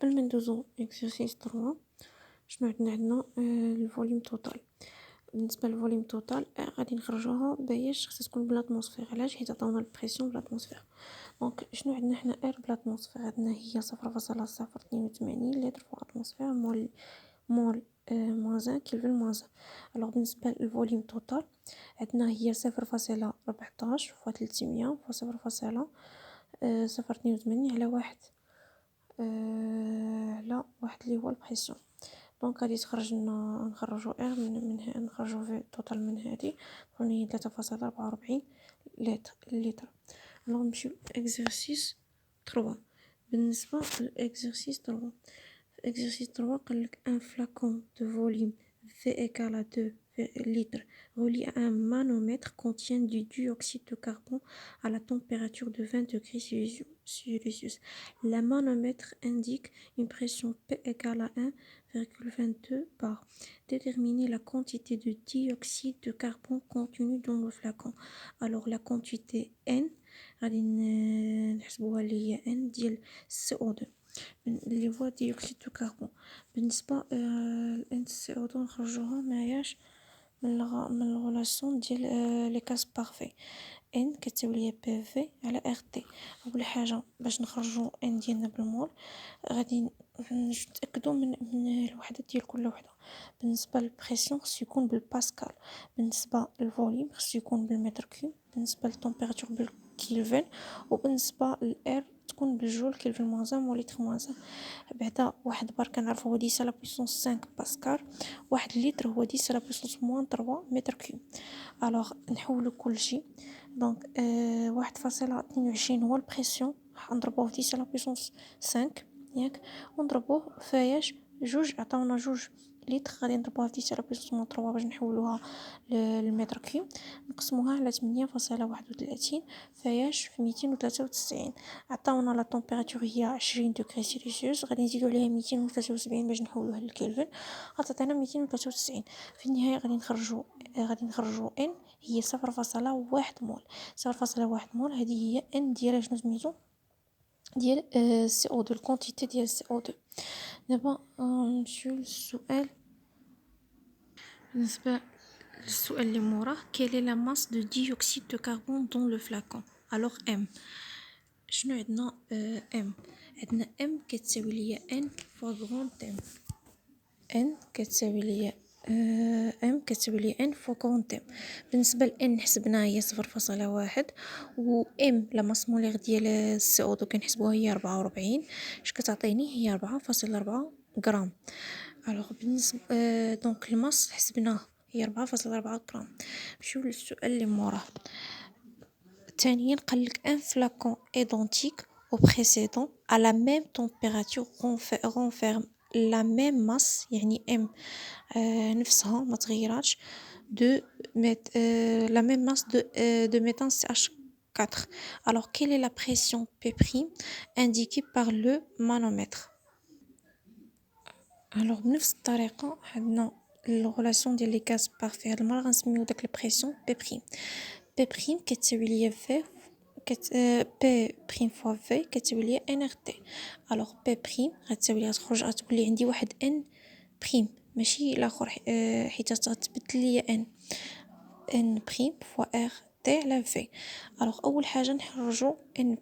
قبل ما ندوزو exercice 3 شنو عندنا الفوليوم توتال. بالنسبة للفوليوم توتال غادي نخرجوها باش خصها تكون بالاتموسفير. علاش؟ حيت عطاونا البريسيون بالاتموسفير. دونك شنو عندنا حنا اير بالاتموسفير؟ عندنا هي 0.082 لتر في الاتموسفير مول موازان كيلفين موازان. الوغ بالنسبة للفوليوم توتال عندنا هي 0.14 فوا 300 فوا 0.082 على واحد على واحد اللي هو البريسيون. دونك غادي تخرج لنا نخرجو ار من نخرجو في توتال من هادي هي 3.44 لتر. الوغ نمشيو اكزرسيس 3. بالنسبة لإكزرسيس 3 في إكزرسيس 3 قالك ان فلاكون دو فوليوم V égale à 2 litres relié à un manomètre contient du dioxyde de carbone à la température de 20 degrés Celsius. Le manomètre indique une pression P égale à 1,22 bar. Déterminer la quantité de dioxyde de carbone contenue dans le flacon. Alors la quantité N غادي نحسبوها اللي هي N ديال CO2 اللي هو ديوكسيد دو كربون. بالنسبه ل CO2 نخرجوها معياش من الغولاسيون ديال لي كاس بارفي. ان كتساوي ليا بي في على ار تي. اول حاجه باش نخرجوا ان ديالنا بالمول غادي نتاكدوا من الوحده ديال كل وحده. بالنسبه للبريسيون خصو يكون بالباسكال، بالنسبه للفوليوم خصو يكون بالمتر كيوب، بالنسبه للتمبيراتور بالكيلفين، وبالنسبه للاير تكون بالجول كيلفين موازان موليتر موازان. بعدا واحد بار كنعرفو هو 10 لا بويسونس 5 باسكال، واحد لتر هو 10 لا بويسونس موان 3 متر كيوب. الوغ نحولو كلشي. دونك 1.22 هو البريسيون نضربوه في 10 لا بويسونس 5 ياك، ونضربوه فياش جوج عطاونا جوج لتر غادي نضربوها في 10 لا بويسونس موان 3 باش نحولوها للمتر كيوب، نقسموها على 8.31 فياش في 293. عطاونا لا طومبيراتور هي 20 دوغري سيلسيوس، غادي نزيدو عليها 273 باش نحولوها للكلفن، غتعطينا 293. في النهايه غادي نخرجو ان هي 0.1 مول. 0.1 مول هذه هي ان ديال شنو سميتو ديال سي او 2 الكونتيتي ديال سي او 2. دابا نمشيو للسؤال. بالنسبه للسؤال اللي موراه quelle est la masse de dioxyde de carbone dans le flacon. alors m شنو عندنا ام؟ عندنا ام كتساوي ليا ان فوا غران ام. ان كتساوي ليا ام كتساوي ليا ان فوا غران ام. بالنسبه لان حسبناها هي 0.1 و ام لا ماس مولير ديال السي او 2 كنحسبوها هي 44. اش كتعطيني؟ هي 4.4 غرام. الوغ بالنسبه دونك الماس حسبناه هي 4.4 غرام. نمشيو للسؤال اللي موراه. ثانيا قالك ان فلاكون ايدونتيك au précédent à la même température renferme la même masse يعني m نفسها ما تغيراتش de la même masse de méthane CH4. alors quelle est la pression P' indiquée par le manomètre. alors بنفس الطريقه عندنا الغولاسيون ديال لي كاس بارفي. هاد المره غنسميو داك البريسيون P' كتساوي ليا في بي بريم فوا في كتساوي ليا ان ار تي. الوغ بي بريم غتساوي ليا غتولي عندي واحد ان بريم ماشي الاخر حيت غتبدل ليا ان بريم فوا ار تي على في. الوغ اول حاجه نخرجوا ان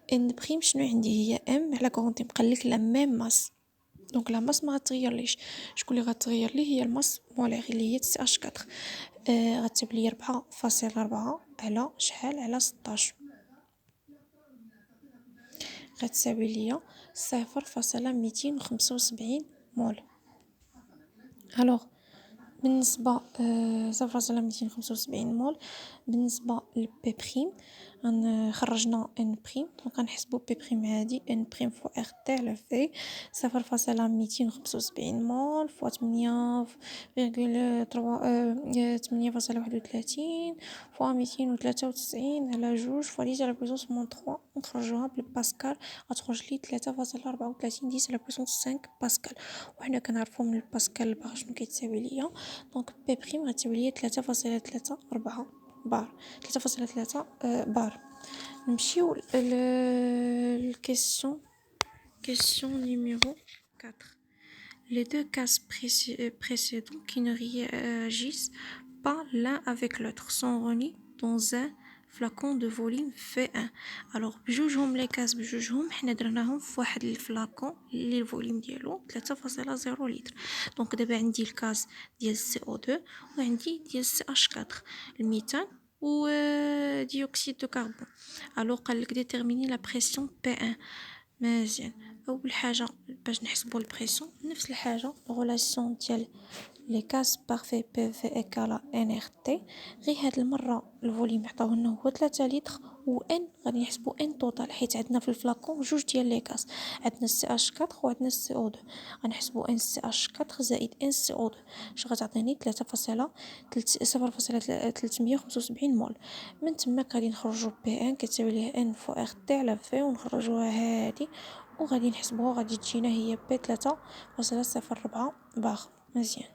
بريم شنو عندي؟ هي ام على كونتي مقلك لا ميم ماس. دونك لا ماس ما غتغيرليش. شكون اللي غتغير لي؟ هي الماس مولير اللي هي سي اش 4. غتساوي لي 4.4 على شحال على 16 غتساوي ليا 0.275 مول. الوغ بالنسبه 0.275 مول بالنسبه لبي بريم خرجنا ان بريم دونك غنحسبوا بي بريم عادي ان بريم فوا ار تي على في 0.275 مول فوا 8.31 فوا 293 على جوج فوا 10 على بويسونس مون 3 نخرجوها بالباسكال غتخرج لي 3.34 10 على بويسونس 5 باسكال. وحنا كنعرفوا من الباسكال البار شنو كيتساوي ليا. دونك بي بريم غتساوي ليا 3.34 بار 3.3 بار. نمشيو للكيسيون Question numéro 4. Les deux cases précédents qui ne réagissent pas l'un avec l'autre sont réunis dans un flacon de volume V1. Alors بجوجهم les cases بجوجهم حنا درناهم في واحد الفلاكون اللي الفوليوم ديالو 3.0 لتر. دونك دابا عندي الكاز ديال CO2 وعندي ديال CH4 الميثان و ديوكسيد دو كربون. الوغ قالك ديتيرميني لا بريسيون P1. مزيان، اول حاجه باش نحسبوا البريسيون نفس الحاجه غولاسيون ديال لي كاس بارفي بي في ايكالا ان ار تي، غير هاد المره الفوليوم عطاوه لنا هو 3 لتر و ان غادي نحسبوا ان توتال حيت عندنا في الفلاكون جوج ديال لي كاس، عندنا سي اش 4 وعندنا السي او 2. غنحسبوا ان سي اش 4 زائد ان سي او 2 اش غتعطيني 3.375 مول. من تماك غادي نخرجوا بي ان كتساوي ليه ان فو ار تي على في ونخرجوها هادي وغادي نحسبوها غادي تجينا هي بي 3.04 بار. مزيان.